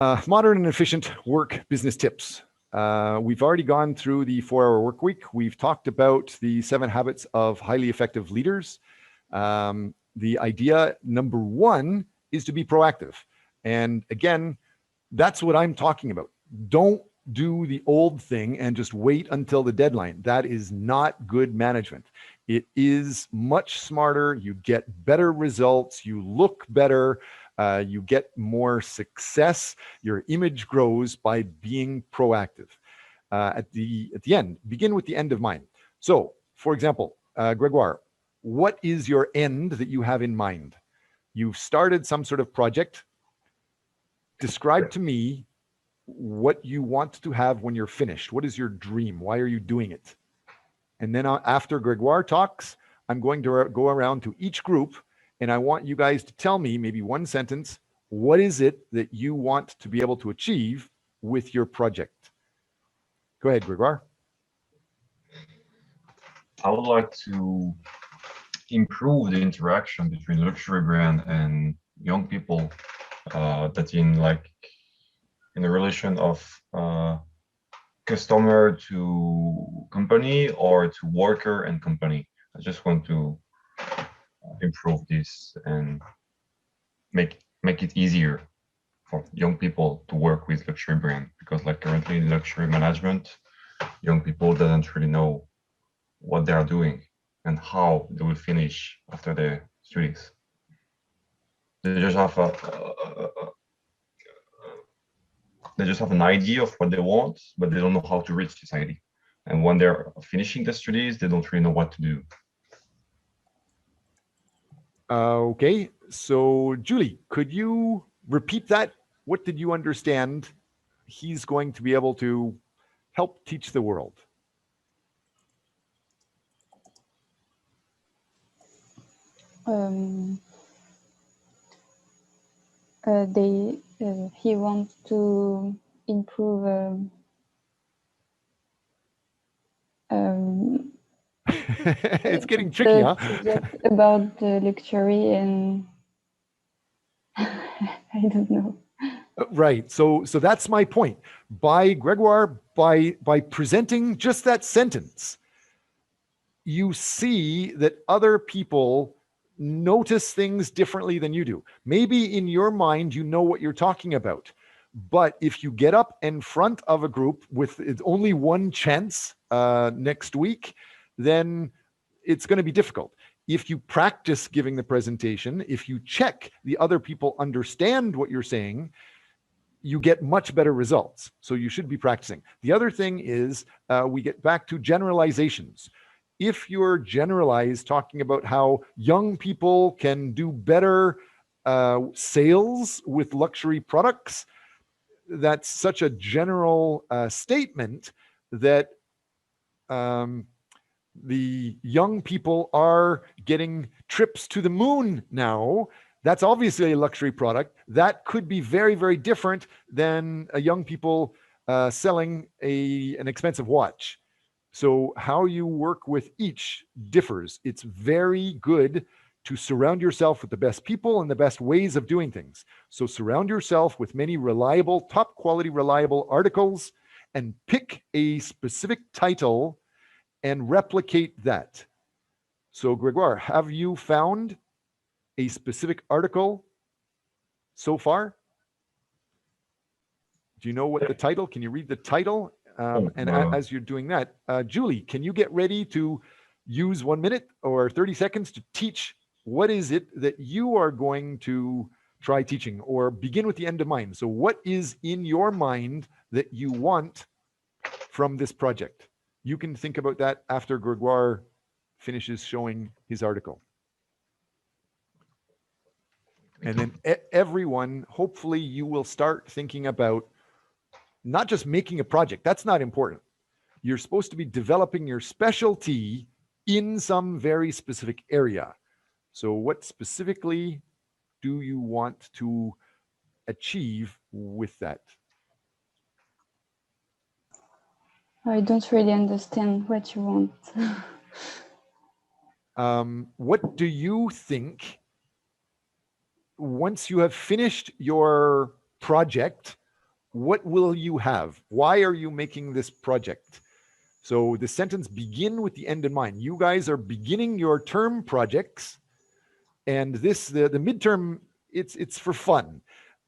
Modern and efficient work business tips. We've already gone through the 4-hour work week. We've talked about the 7 habits of highly effective leaders. The idea number 1 is to be proactive. And again, that's what I'm talking about. Don't do the old thing and just wait until the deadline. That is not good management. It is much smarter. You get better results. You look better. You get more success. Your image grows by being proactive. At the end, begin with the end in mind. So, for example, Gregoire, what is your end that you have in mind? You've started some sort of project. Describe to me what you want to have when you're finished. What is your dream? Why are you doing it? And then after Gregoire talks, I'm going to go around to each group, and I want you guys to tell me, maybe one sentence, what is it that you want to be able to achieve with your project? Go ahead, Gregoire. I would like to improve the interaction between luxury brand and young people, that in a relation of customer to company or to worker and company. I just want to improve this and make it easier for young people to work with luxury brand, because like currently in luxury management, young people doesn't really know what they are doing and how they will finish after their studies. They just have an idea of what they want, but they don't know how to reach this idea. And when they're finishing the studies, they don't really know what to do. Okay, so Julie, could you repeat that? What did you understand he's going to be able to help teach the world? He wants to improve it's getting tricky, huh? About the luxury and I don't know. Right. So that's my point. By Gregoire, by presenting just that sentence, you see that other people notice things differently than you do. Maybe in your mind, you know what you're talking about. But if you get up in front of a group with only one chance next week, then it's going to be difficult. If you practice giving the presentation, if you check the other people understand what you're saying, you get much better results. So you should be practicing. The other thing is we get back to generalizations. If you're generalized talking about how young people can do better sales with luxury products, that's such a general statement that the young people are getting trips to the moon now. That's obviously a luxury product. That could be very, very different than a young people selling an expensive watch. So how you work with each differs. It's very good to surround yourself with the best people and the best ways of doing things. So surround yourself with many reliable, top quality, reliable articles and pick a specific title and replicate that. So Gregoire, have you found a specific article so far? Do you know what the title? Can you read the title? As you're doing that, Julie, can you get ready to use 1 minute or 30 seconds to teach what is it that you are going to try teaching, or begin with the end in mind? So what is in your mind that you want from this project? You can think about that after Gregoire finishes showing his article. And then everyone, hopefully you will start thinking about not just making a project. That's not important. You're supposed to be developing your specialty in some very specific area. So what specifically do you want to achieve with that? I don't really understand what you want. What do you think, once you have finished your project, what will you have? Why are you making this project? So the sentence begin with the end in mind. You guys are beginning your term projects, and this the midterm, it's for fun.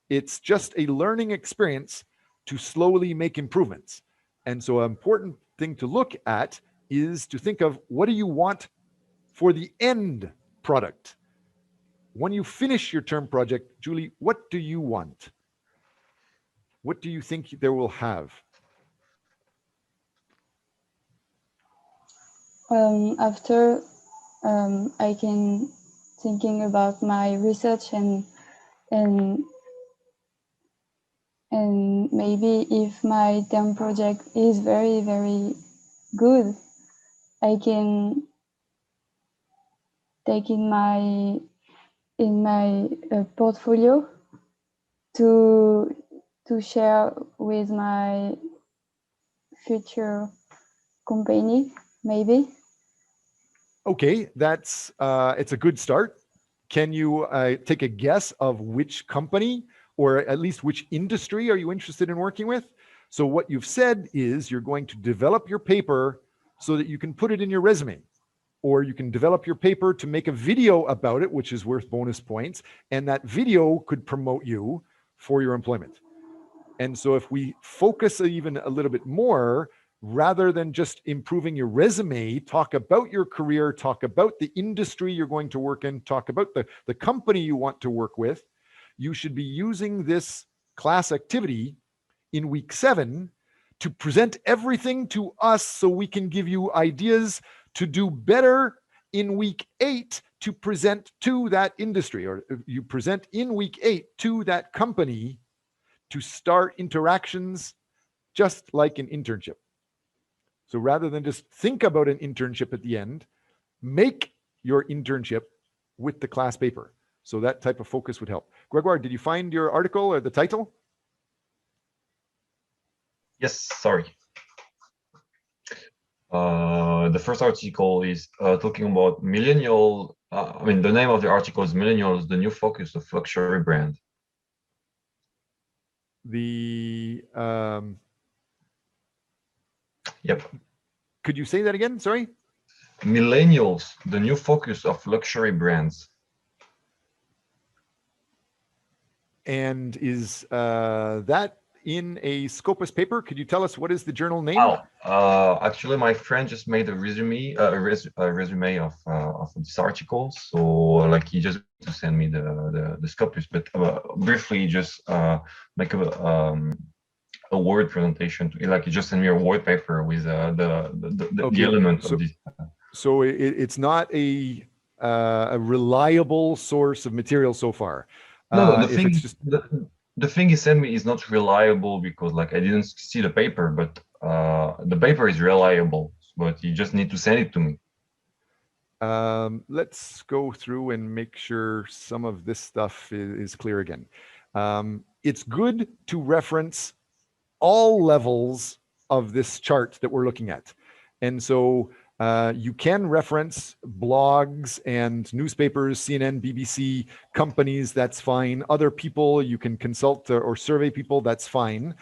It's just a learning experience to slowly make improvements. And so an important thing to look at is to think of, what do you want for the end product? When you finish your term project, Julie, what do you want? What do you think there will have? After I can thinking about my research and maybe if my term project is very, very good, I can take in my portfolio to share with my future company, maybe. Okay, that's it's a good start. Can you take a guess of which company or at least which industry are you interested in working with? So what you've said is you're going to develop your paper so that you can put it in your resume, or you can develop your paper to make a video about it, which is worth bonus points, and that video could promote you for your employment. And so if we focus even a little bit more, rather than just improving your resume, talk about your career, talk about the industry you're going to work in, talk about the company you want to work with, you should be using this class activity in week 7 to present everything to us so we can give you ideas to do better in week 8 to present to that industry, or you present in week 8 to that company to start interactions just like an internship. So rather than just think about an internship at the end, make your internship with the class paper. So that type of focus would help. Gregoire, did you find your article or the title? Yes, sorry. The first article is talking about millennial. The name of the article is Millennials, the New Focus of Luxury Brand. Yep. Could you say that again? Sorry. Millennials, the new focus of luxury brands. And is that in a Scopus paper? Could you tell us what is the journal name? Actually, my friend just made a resume, of this article. So, like, he just to send me the Scopus, but briefly, just make a word presentation. Like, you just send me a word paper with the element of this. So it's not a reliable source of material so far. No, the thing he sent me is not reliable because, like, I didn't see the paper, but the paper is reliable, but you just need to send it to me. Let's go through and make sure some of this stuff is clear again. It's good to reference all levels of this chart that we're looking at. And so you can reference blogs and newspapers, CNN, BBC, companies, that's fine. Other people, you can consult or survey people, that's fine.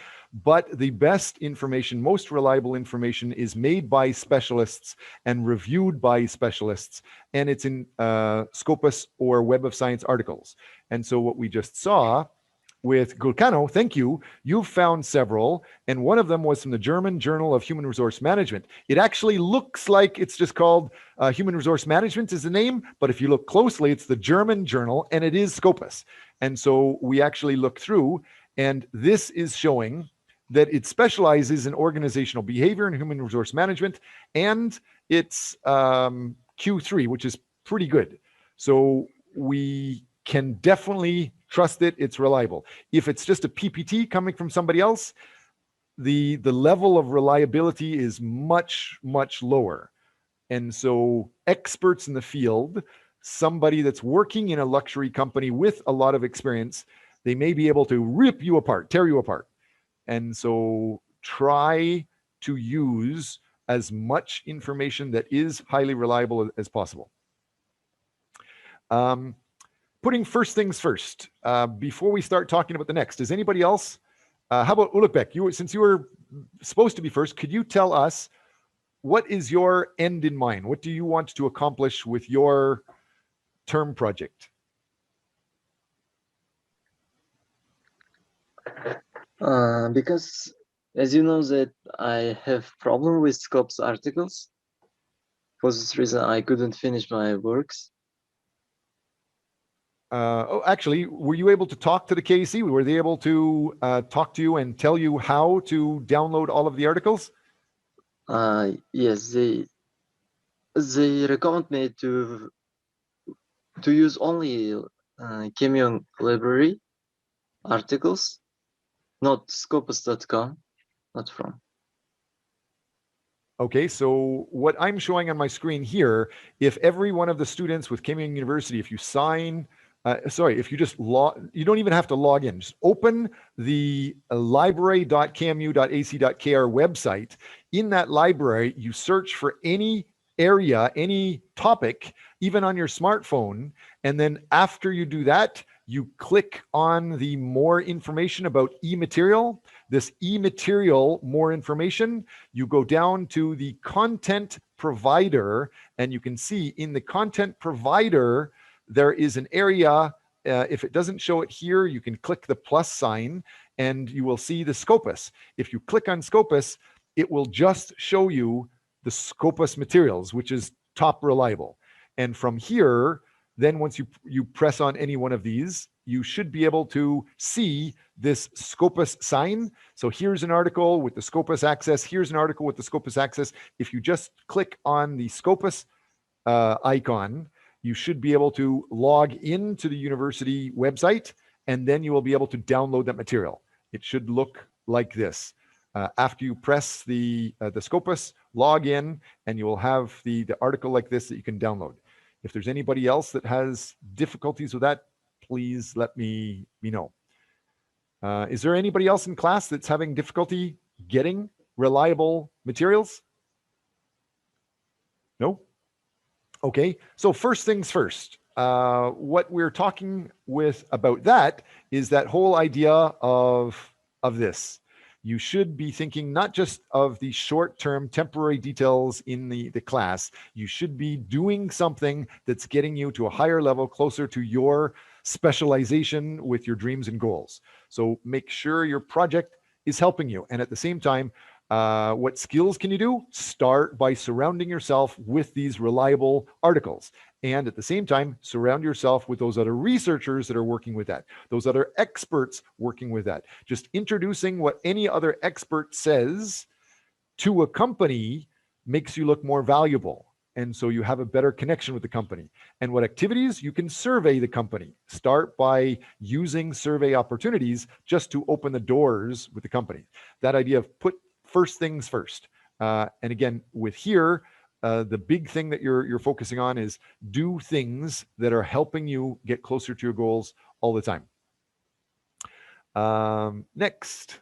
But the best information, most reliable information is made by specialists and reviewed by specialists. And it's in Scopus or Web of Science articles. And so what we just saw with Gulcano, thank you. You've found several, and one of them was from the German Journal of Human Resource Management. It actually looks like it's just called Human Resource Management is the name, but if you look closely, it's the German journal, and it is Scopus. And so we actually look through, and this is showing that it specializes in organizational behavior and human resource management, and it's Q3, which is pretty good. So we can definitely trust it. It's reliable. If it's just a PPT coming from somebody else, the level of reliability is much, much lower. And so experts in the field, somebody that's working in a luxury company with a lot of experience, they may be able to rip you apart, tear you apart. And so try to use as much information that is highly reliable as possible. Putting first things first, before we start talking about the next, does anybody else How about Ulukbek? Since you were supposed to be first, could you tell us what is your end in mind? What do you want to accomplish with your term project? Because as you know that I have problem with Scopes articles. For this reason, I couldn't finish my works. Actually, were you able to talk to the KEC? Were they able to talk to you and tell you how to download all of the articles? Yes, they recommend me to use only Chemion library articles, not Scopus.com, not from. Okay, so what I'm showing on my screen here, if every one of the students with Keimyung University, if you sign, if you just you don't even have to log in. Just open the library.kmu.ac.kr website. In that library, you search for any area, any topic, even on your smartphone. And then after you do that, you click on the more information about e-material. This e-material, more information, you go down to the content provider, and you can see in the content provider, there is an area. If it doesn't show it here, you can click the plus sign and you will see the Scopus. If you click on Scopus, it will just show you the Scopus materials, which is top reliable. And from here, then once you press on any one of these, you should be able to see this Scopus sign. So here's an article with the Scopus access. Here's an article with the Scopus access. If you just click on the Scopus icon, you should be able to log into the university website, and then you will be able to download that material. It should look like this. After you press the Scopus, log in, and you will have the article like this that you can download. If there's anybody else that has difficulties with that, please let me know. Is there anybody else in class that's having difficulty getting reliable materials? No? Okay, so first things first. What we're talking about that is that whole idea of this. You should be thinking not just of the short-term temporary details in the class. You should be doing something that's getting you to a higher level, closer to your specialization with your dreams and goals. So make sure your project is helping you. And at the same time, what skills can you do? Start by surrounding yourself with these reliable articles. And at the same time, surround yourself with those other researchers that are working with that, those other experts working with that. Just introducing what any other expert says to a company makes you look more valuable. And so you have a better connection with the company. And what activities? You can survey the company. Start by using survey opportunities just to open the doors with the company. That idea of put first things first. And again, with here, the big thing that you're focusing on is do things that are helping you get closer to your goals all the time. Next,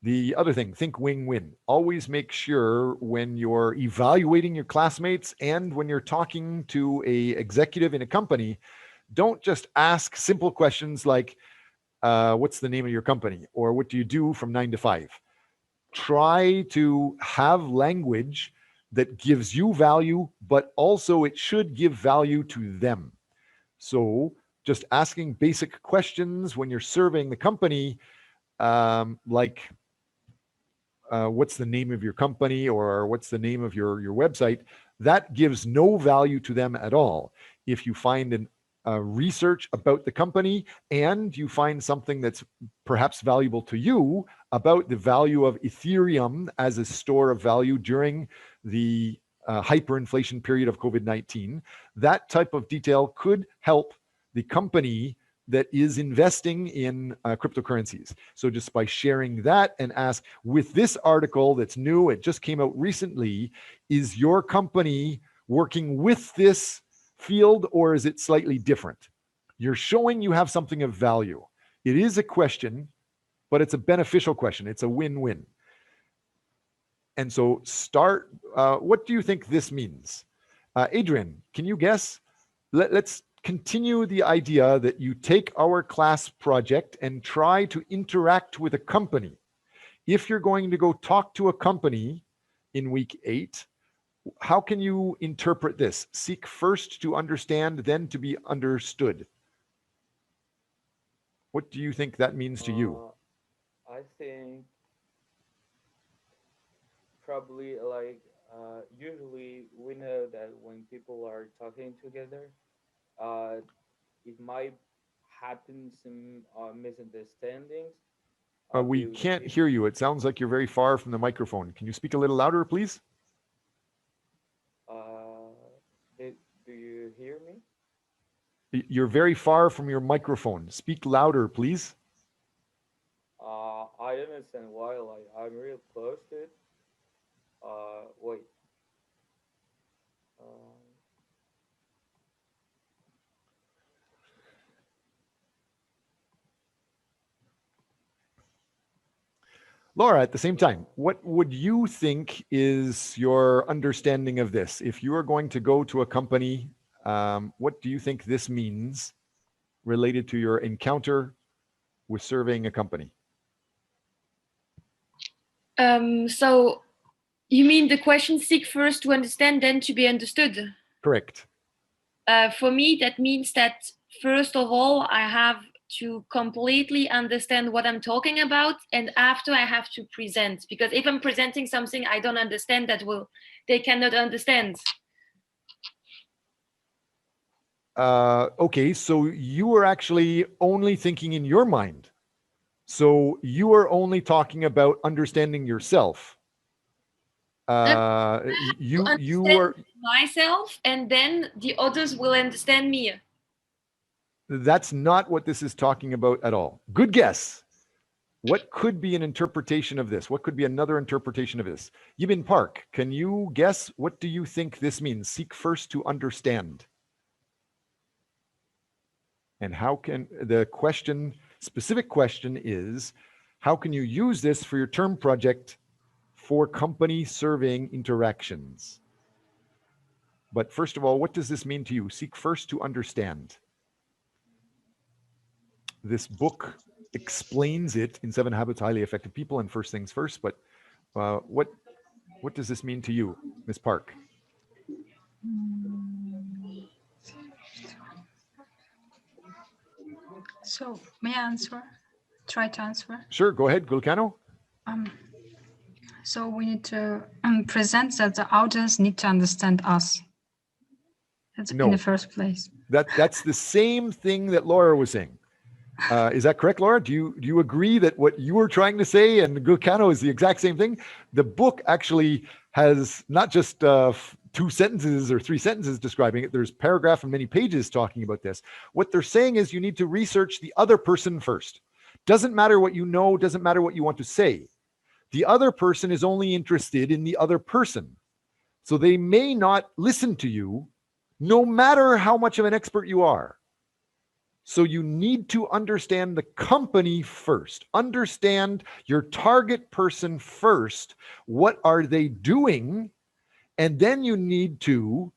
the other thing, think win-win. Always make sure when you're evaluating your classmates and when you're talking to an executive in a company, don't just ask simple questions like, what's the name of your company? Or what do you do from 9 to 5? Try to have language that gives you value, but also it should give value to them. So just asking basic questions when you're surveying the company, like what's the name of your company or what's the name of your website, that gives no value to them at all. If you find research about the company and you find something that's perhaps valuable to you about the value of Ethereum as a store of value during the hyperinflation period of COVID-19, that type of detail could help the company that is investing in cryptocurrencies. So just by sharing that and ask, with this article that's new, it just came out recently, is your company working with this field or is it slightly different? You're showing you have something of value. It is a question, but it's a beneficial question. It's a win-win. And so what do you think this means? Adrian, can you guess? Let's continue the idea that you take our class project and try to interact with a company. If you're going to go talk to a company in week 8, how can you interpret this? Seek first to understand, then to be understood. What do you think that means to you? I think probably like usually we know that when people are talking together, uh, it might happen some misunderstandings. We can't hear you. It sounds like you're very far from the microphone. Can you speak a little louder, please? Do you hear me? You're very far from your microphone. Speak louder, please. I understand why. Like I'm real close to it. Wait. Laura, at the same time, what would you think is your understanding of this? If you are going to go to a company, what do you think this means related to your encounter with serving a company? So you mean the question, seek first to understand, then to be understood? Correct. For me, that means that first of all, I have to completely understand what I'm talking about, and after I have to present, because if I'm presenting something I don't understand, they cannot understand. Okay, so you are actually only thinking in your mind. So you are only talking about understanding yourself. You are myself, and then the others will understand me. That's not what this is talking about at all. Good guess. What could be an interpretation of this? What could be another interpretation of this? Yibin Park, can you guess? What do you think this means? Seek first to understand. And how can the question, specific question is, how can you use this for your term project for company serving interactions? But first of all, what does this mean to you? Seek first to understand. This book explains it in 7 Habits of Highly Effective People and First Things First, but what does this mean to you, Ms. Park? So may I answer? Try to answer. Sure, go ahead, Gulcano. So we need to present that the audience need to understand us. That's in the first place. That's the same thing that Laura was saying. Is that correct, Laura? Do you agree that what you were trying to say and Gulcano is the exact same thing? The book actually has not just 2 sentences or 3 sentences describing it. There's paragraph and many pages talking about this. What they're saying is you need to research the other person first. Doesn't matter what you know, doesn't matter what you want to say. The other person is only interested in the other person. So they may not listen to you, no matter how much of an expert you are. So you need to understand the company first. Understand your target person first. What are they doing? And then you need to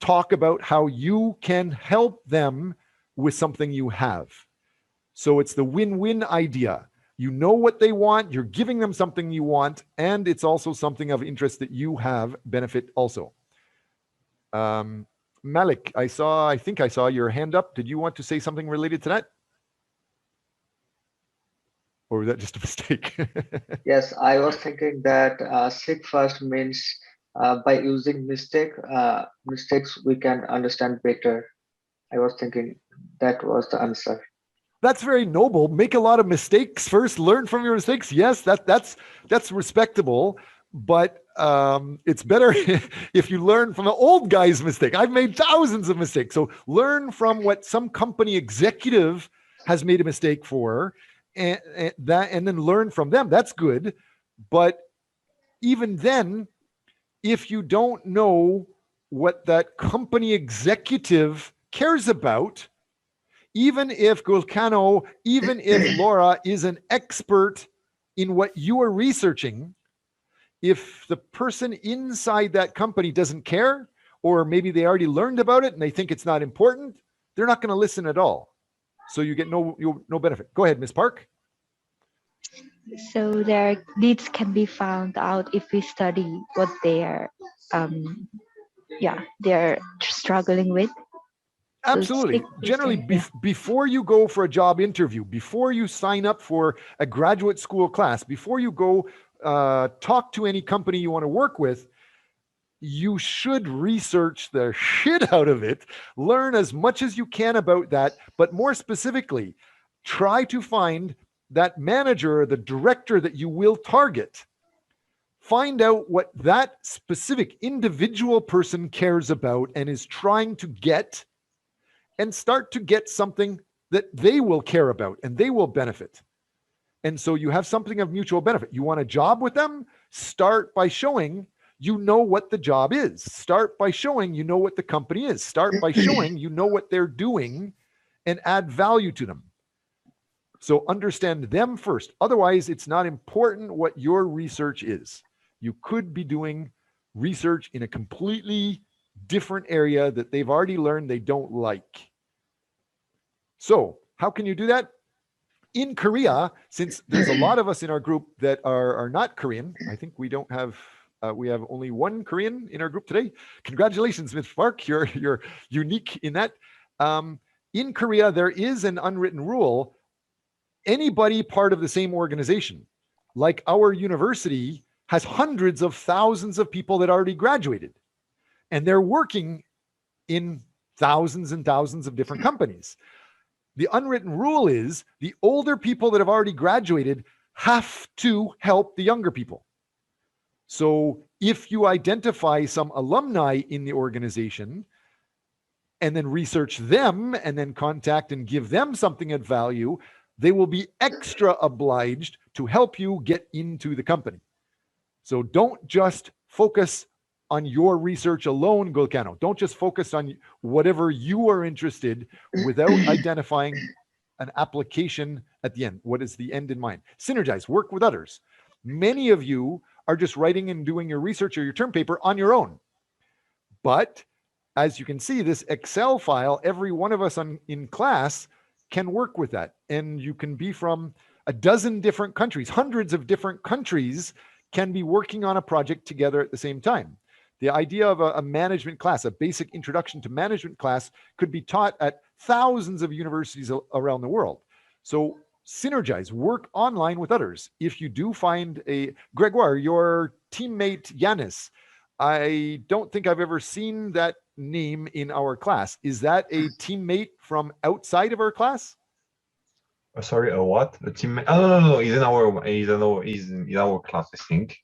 talk about how you can help them with something you have. So it's the win-win idea. You know what they want, you're giving them something you want, and it's also something of interest that you have benefit also. Malik, I think I saw your hand up. Did you want to say something related to that? Or was that just a mistake? Yes, I was thinking that seek first means by using mistakes we can understand better. I was thinking that was the answer. That's very noble. Make a lot of mistakes first, learn from your mistakes. Yes, that's respectable, but it's better if you learn from an old guy's mistake. I've made thousands of mistakes. So learn from what some company executive has made a mistake for, and then learn from them. That's good. But even then, if you don't know what that company executive cares about, even if Gulcano, even if Laura is an expert in what you are researching, if the person inside that company doesn't care, or maybe they already learned about it and they think it's not important, they're not going to listen at all. So you get no benefit. Go ahead, Ms. Park. So their needs can be found out if we study what they're struggling with. Absolutely. Generally, before you go for a job interview, before you sign up for a graduate school class, before you go talk to any company you want to work with, you should research the shit out of it, learn as much as you can about that, but more specifically, try to find that manager, the director that you will target. Find out what that specific individual person cares about and is trying to get, and start to get something that they will care about and they will benefit. And so you have something of mutual benefit. You want a job with them? Start by showing you know what the job is. Start by showing you know what the company is. Start by showing you know what they're doing and add value to them. So understand them first. Otherwise, it's not important what your research is. You could be doing research in a completely different area that they've already learned they don't like. So how can you do that? In Korea, since there's a lot of us in our group that are not Korean, I think we don't have, we have only one Korean in our group today. Congratulations, Ms. Park, you're unique in that. In Korea, there is an unwritten rule. Anybody part of the same organization, like our university, has hundreds of thousands of people that already graduated, and they're working in thousands and thousands of different companies. The unwritten rule is the older people that have already graduated have to help the younger people. So if you identify some alumni in the organization and then research them and then contact and give them something of value, they will be extra obliged to help you get into the company. So don't just focus on your research alone, Golcano. Don't just focus on whatever you are interested without identifying an application at the end. What is the end in mind? Synergize, work with others. Many of you are just writing and doing your research or your term paper on your own. But as you can see, this Excel file, every one of us in class can work with that. And you can be from a dozen different countries, hundreds of different countries can be working on a project together at the same time. The idea of a management class, a basic introduction to management class, could be taught at thousands of universities around the world. So synergize, work online with others. If you do find Gregoire, your teammate Yanis, I don't think I've ever seen that name in our class. Is that a teammate from outside of our class? Sorry, a what? A teammate? Oh, no, he's in our class, I think.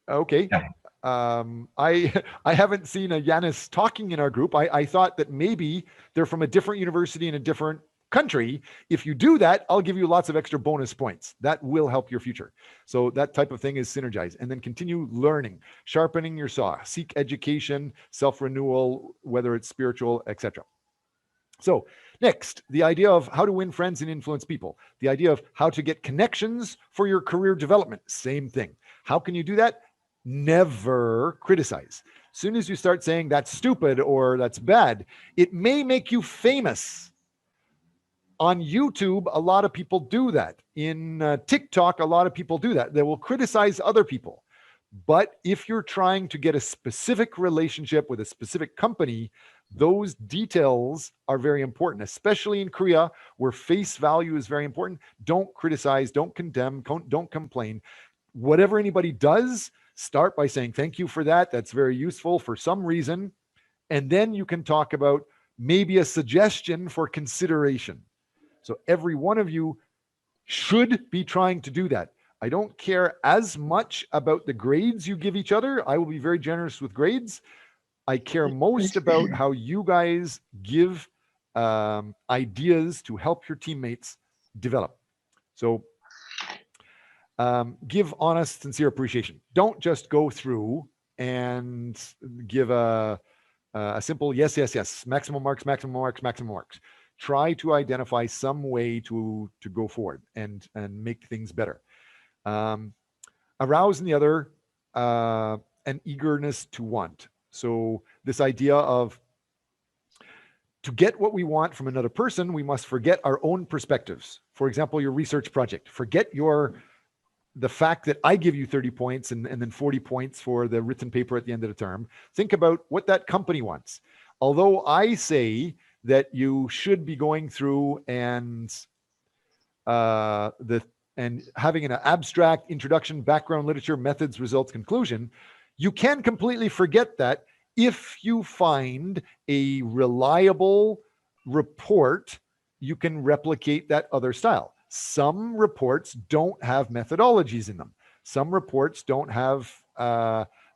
Okay. Yeah. I haven't seen a Yanis talking in our group. I thought that maybe they're from a different university in a different country. If you do that, I'll give you lots of extra bonus points. That will help your future. So that type of thing is synergize. And then continue learning, sharpening your saw, seek education, self-renewal, whether it's spiritual, etc. So next, the idea of how to win friends and influence people. The idea of how to get connections for your career development. Same thing. How can you do that? Never criticize. As soon as you start saying that's stupid or that's bad, it may make you famous. On YouTube, a lot of people do that. In TikTok, a lot of people do that. They will criticize other people. But if you're trying to get a specific relationship with a specific company, those details are very important, especially in Korea, where face value is very important. Don't criticize, don't condemn, don't complain. Whatever anybody does, start by saying, thank you for that. That's very useful for some reason. And then you can talk about maybe a suggestion for consideration. So every one of you should be trying to do that. I don't care as much about the grades you give each other. I will be very generous with grades. I care most about how you guys give ideas to help your teammates develop. So give honest, sincere appreciation. Don't just go through and give a simple yes, yes, yes, maximum marks, maximum marks, maximum marks. Try to identify some way to go forward and make things better. Arouse in the other an eagerness to want. So this idea of To get what we want from another person, we must forget our own perspectives. For example, your research project. Forget the fact that I give you 30 points and then 40 points for the written paper at the end of the term. Think about what that company wants. Although I say that you should be going through and having an abstract introduction, background, literature, methods, results, conclusion, you can completely forget that if you find a reliable report, you can replicate that other style. Some reports don't have methodologies in them. Some reports don't have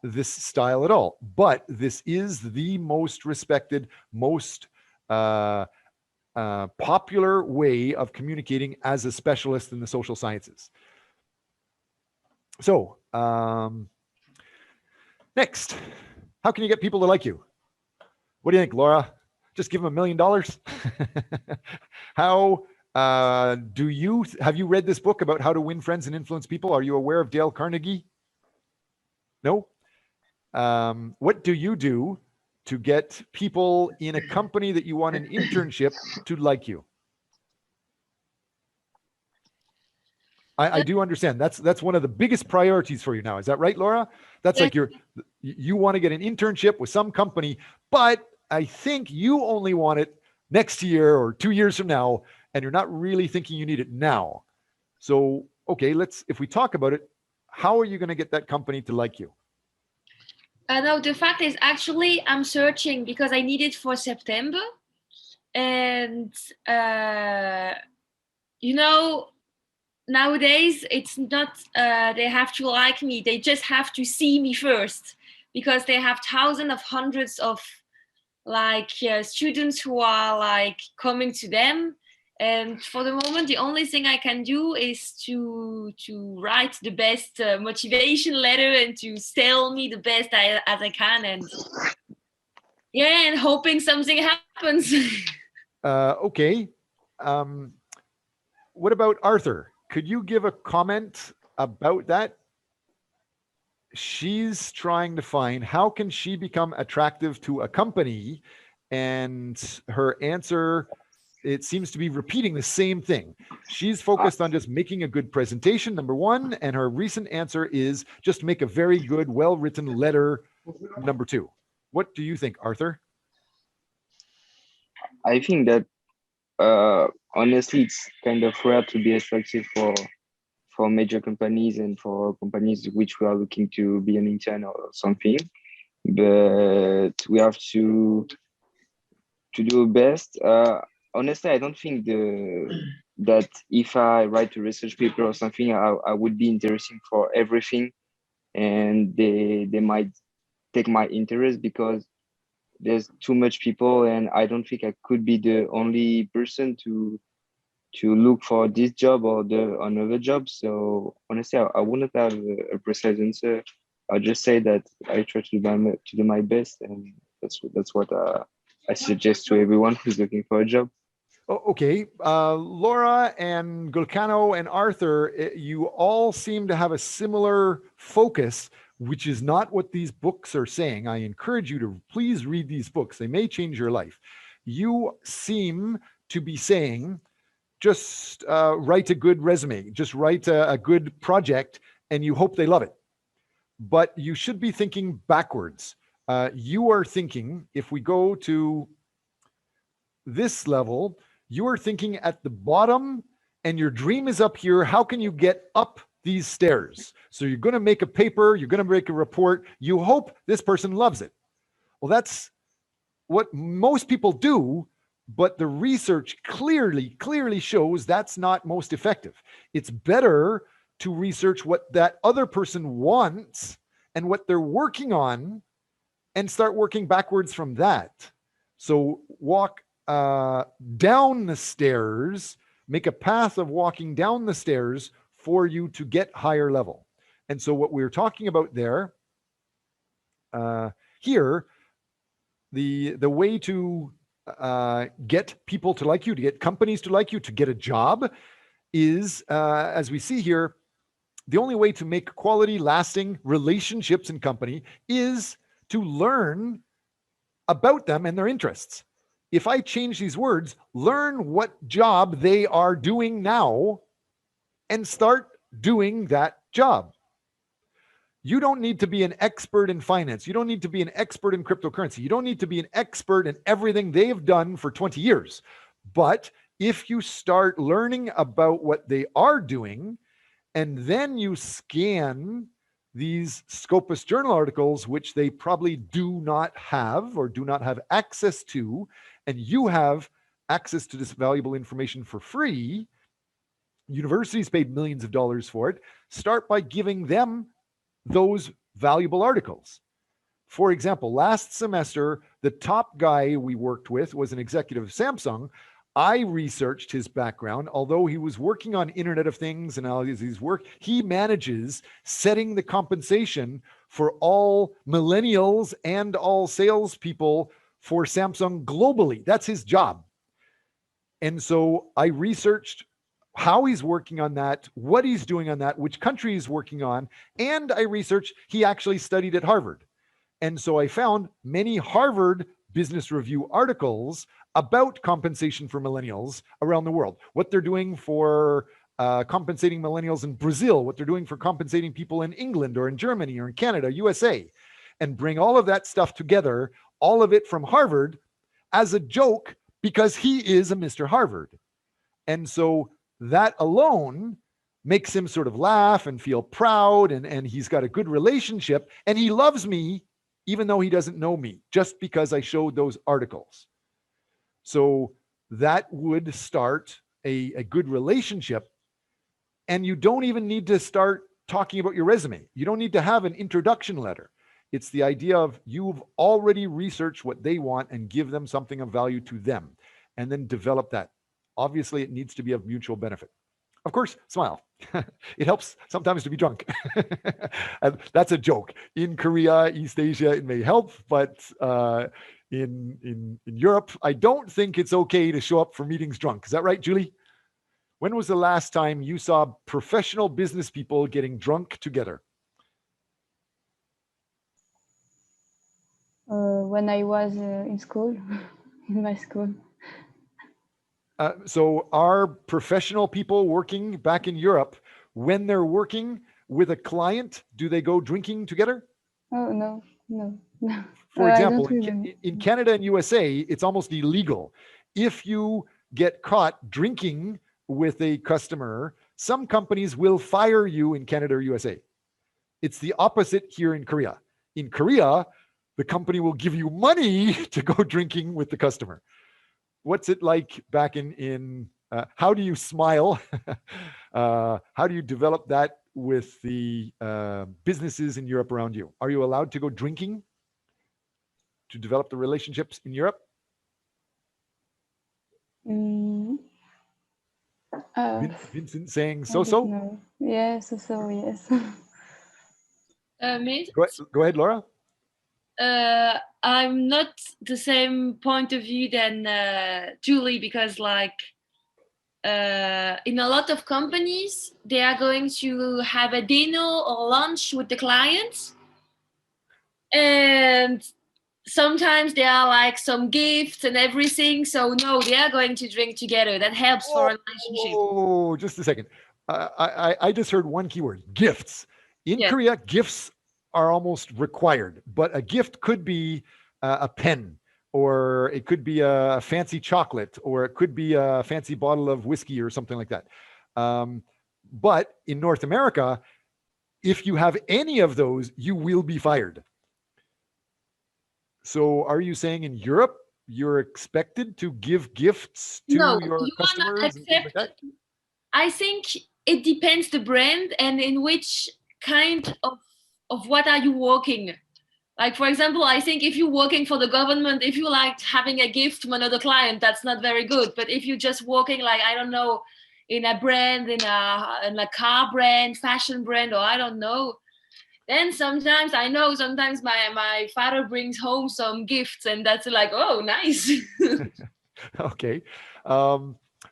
this style at all. But this is the most respected, most popular way of communicating as a specialist in the social sciences. So, next, how can you get people to like you? What do you think, Laura? Just give them $1 million? How have you read this book about how to win friends and influence people? Are you aware of Dale Carnegie? No? What do you do to get people in a company that you want an internship to like you? I do understand. That's one of the biggest priorities for you now. Is that right, Laura? That's like you want to get an internship with some company, but I think you only want it next year or 2 years from now, and you're not really thinking you need it now. So, okay, if we talk about it, how are you going to get that company to like you? No, the fact is actually I'm searching because I need it for September. And, nowadays it's not, they have to like me. They just have to see me first, because they have thousands of hundreds of students who are coming to them. And for the moment, the only thing I can do is to write the best motivation letter and to sell me the best as I can. And hoping something happens. Okay. What about Arthur? Could you give a comment about that? She's trying to find how can she become attractive to a company, and her answer, it seems to be repeating the same thing. She's focused on just making a good presentation, number one, and her recent answer is just make a very good, well-written letter, number two. What do you think, Arthur? I think that honestly, it's kind of rare to be attractive for major companies and for companies which we are looking to be an intern or something. But we have to do our best. Honestly, I don't think that if I write a research paper or something, I would be interesting for everything, and they might take my interest because there's too much people, and I don't think I could be the only person to look for this job or another job. So honestly, I wouldn't have a precise answer. I'll just say that I try to do my best, and that's what I suggest to everyone who's looking for a job. Okay, Laura and Gulcano and Arthur, you all seem to have a similar focus, which is not what these books are saying. I encourage you to please read these books. They may change your life. You seem to be saying, just write a good resume, just write a good project, and you hope they love it. But you should be thinking backwards. You are thinking, if we go to this level, you are thinking at the bottom and your dream is up here. How can you get up these stairs? So you're going to make a paper, you're going to make a report. You hope this person loves it. Well, that's what most people do, but the research clearly shows that's not most effective. It's better to research what that other person wants and what they're working on and start working backwards from that. So walk down the stairs, make a path of walking down the stairs for you to get higher level. And so what we're talking about there, here, the way to get people to like you, to get companies to like you, to get a job is, as we see here, the only way to make quality, lasting relationships in company is to learn about them and their interests. if I change these words, learn what job they are doing now and start doing that job. You don't need to be an expert in finance. You don't need to be an expert in cryptocurrency. You don't need to be an expert in everything they've done for 20 years. But if you start learning about what they are doing, and then you scan these Scopus journal articles, which they probably do not have or do not have access to, and you have access to this valuable information for free, universities paid millions of dollars for it, start by giving them those valuable articles. For example, last semester, the top guy we worked with was an executive of Samsung. I researched his background. Although he was working on Internet of Things and all these work, he manages setting the compensation for all millennials and all salespeople for Samsung globally. That's his job. And so I researched how he's working on that, what he's doing on that, which country he's working on, and I researched he actually studied at Harvard. And so I found many Harvard Business Review articles about compensation for millennials around the world, what they're doing for compensating millennials in Brazil, what they're doing for compensating people in England or in Germany or in Canada, USA, and bring all of that stuff together, all of it from Harvard as a joke because he is a Mr. Harvard. And so that alone makes him sort of laugh and feel proud, and he's got a good relationship, and he loves me even though he doesn't know me, just because I showed those articles. So that would start a good relationship, and you don't even need to start talking about your resume. You don't need to have an introduction letter. It's the idea of you've already researched what they want and give them something of value to them, and then develop that. Obviously, it needs to be of mutual benefit. Of course, smile. It helps sometimes to be drunk. And that's a joke. In Korea, East Asia, it may help, but in Europe, I don't think it's okay to show up for meetings drunk. Is that right, Julie? When was the last time you saw professional business people getting drunk together? When I was in school, in my school. So are professional people working back in Europe, when they're working with a client, do they go drinking together? Oh, no. For example, in in Canada and USA, it's almost illegal. If you get caught drinking with a customer, some companies will fire you in Canada or USA. It's the opposite here in Korea. In Korea, the company will give you money to go drinking with the customer. What's it like back in how do you smile? How do you develop that with the businesses in Europe around you? Are you allowed to go drinking to develop the relationships in Europe? Vincent saying so. Yes, yes. Go ahead, Laura. I'm not the same point of view than Julie, because in a lot of companies, they are going to have a dinner or lunch with the clients, and sometimes there are some gifts and everything. So no, they are going to drink together. That helps for a relationship. Oh, just a second. I just heard one keyword: gifts. In Korea, gifts are almost required, but a gift could be a pen, or it could be a fancy chocolate, or it could be a fancy bottle of whiskey or something like that. But in North America, if you have any of those, you will be fired. So are you saying in Europe, you're expected to give gifts to your customers and things like that? I think it depends the brand and in which kind of what are you working. Like, for example, I think if you're working for the government, if you like having a gift from another client, that's not very good. But if you're just working, I don't know, in a brand, in a car brand, fashion brand, or I don't know, then sometimes my father brings home some gifts, and that's oh, nice. Okay.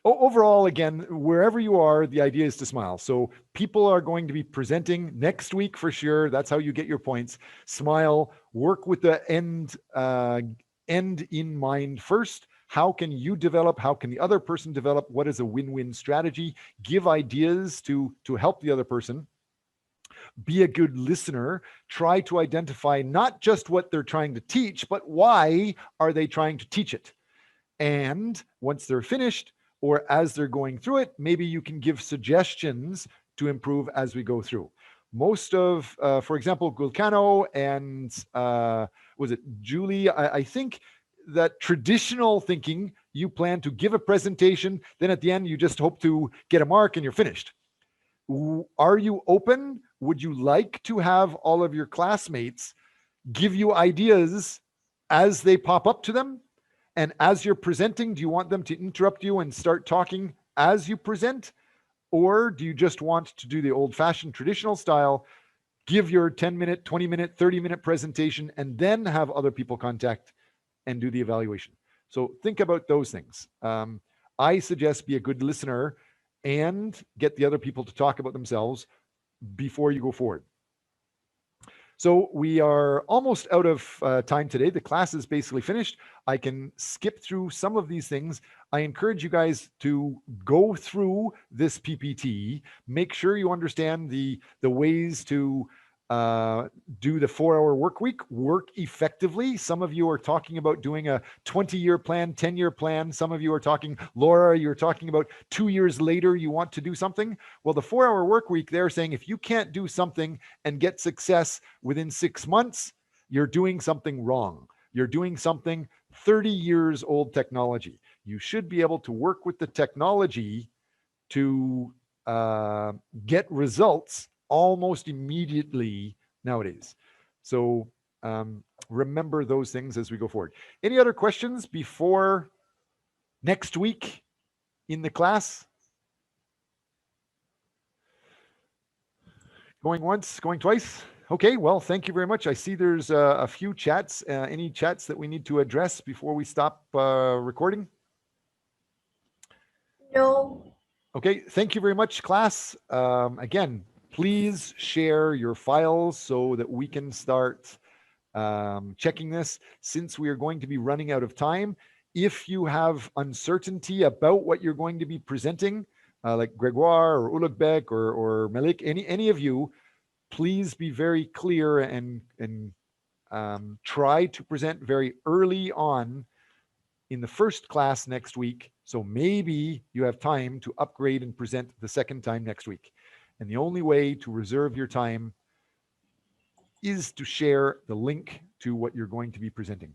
Overall, again, wherever you are, the idea is to smile. So people are going to be presenting next week for sure. That's how you get your points. Smile, work with the end in mind first. How can you develop? How can the other person develop? What is a win-win strategy? Give ideas to help the other person. Be a good listener. Try to identify not just what they're trying to teach, but why are they trying to teach it? And once they're finished, or as they're going through it, maybe you can give suggestions to improve as we go through. Most of, for example, Gulcano and was it Julie? I think that traditional thinking, you plan to give a presentation, then at the end, you just hope to get a mark and you're finished. Are you open? Would you like to have all of your classmates give you ideas as they pop up to them? And as you're presenting, do you want them to interrupt you and start talking as you present? Or do you just want to do the old-fashioned traditional style, give your 10-minute, 20-minute, 30-minute presentation, and then have other people contact and do the evaluation? So think about those things. I suggest be a good listener and get the other people to talk about themselves before you go forward. So we are almost out of time today. The class is basically finished. I can skip through some of these things. I encourage you guys to go through this PPT. Make sure you understand the ways to do the 4-hour work week, work effectively. Some of you are talking about doing a 20-year plan, 10-year plan. Some of you are talking, Laura, you're talking about 2 years later, you want to do something. Well, the 4-hour work week, they're saying if you can't do something and get success within 6 months, you're doing something wrong. You're doing something 30 years old technology. You should be able to work with the technology to get results almost immediately nowadays. So remember those things as we go forward. Any other questions before next week in the class? Going once, going twice? Okay, well, thank you very much. I see there's a few chats. Any chats that we need to address before we stop recording? No. Okay, thank you very much, class. Again, please share your files so that we can start checking this, since we are going to be running out of time. If you have uncertainty about what you're going to be presenting, like Gregoire or Ulugbek or Malik, any of you, please be very clear and try to present very early on in the first class next week. So maybe you have time to upgrade and present the second time next week. And the only way to reserve your time is to share the link to what you're going to be presenting.